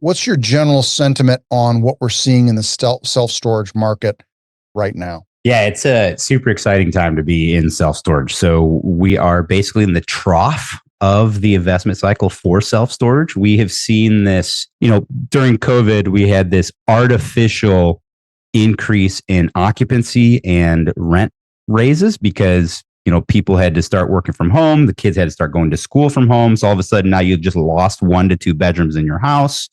what's your general sentiment on what we're seeing in the self-storage market right now? Yeah, it's a super exciting time to be in self-storage. So we are basically in the trough of the investment cycle for self-storage. We have seen this, during COVID, we had this artificial increase in occupancy and rent raises because, people had to start working from home. The kids had to start going to school from home. So all of a sudden now you've just lost 1 to 2 bedrooms in your house,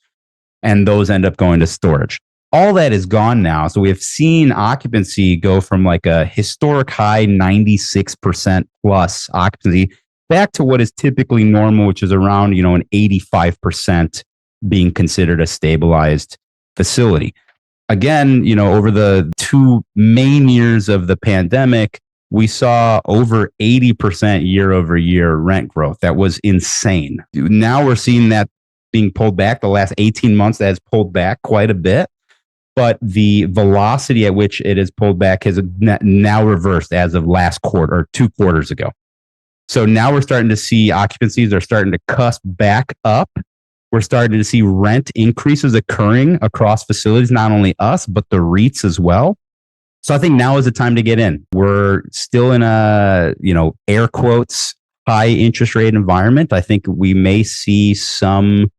and those end up going to storage. All that is gone now. So we have seen occupancy go from like a historic high 96% plus occupancy back to what is typically normal, which is around, an 85% being considered a stabilized facility. Again, over the 2 main years of the pandemic, we saw over 80% year over year rent growth. That was insane. Now we're seeing that being pulled back. The last 18 months, that has pulled back quite a bit. But the velocity at which it is pulled back has now reversed as of last quarter or 2 quarters ago. So now we're starting to see occupancies are starting to cusp back up. We're starting to see rent increases occurring across facilities, not only us, but the REITs as well. So I think now is the time to get in. We're still in a, air quotes, high interest rate environment. I think we may see some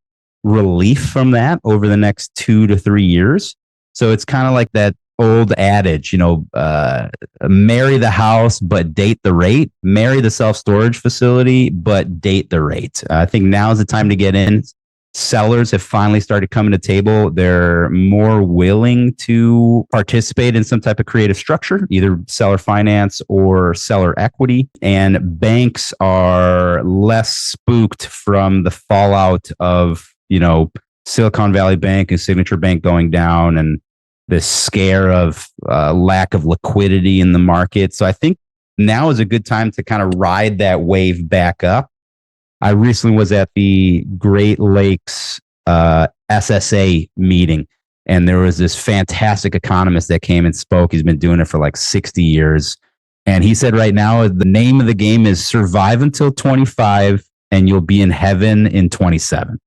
relief from that over the next 2 to 3 years. So it's kind of like that old adage, marry the house, but date the rate. Marry the self-storage facility, but date the rate. I think now is the time to get in. Sellers have finally started coming to the table. They're more willing to participate in some type of creative structure, either seller finance or seller equity. And banks are less spooked from the fallout of, Silicon Valley Bank and Signature Bank going down and this scare of lack of liquidity in the market. So I think now is a good time to kind of ride that wave back up. I recently was at the Great Lakes SSSE meeting, and there was this fantastic economist that came and spoke. He's been doing it for like 60 years. And he said right now, the name of the game is survive until 25 and you'll be in heaven in 27.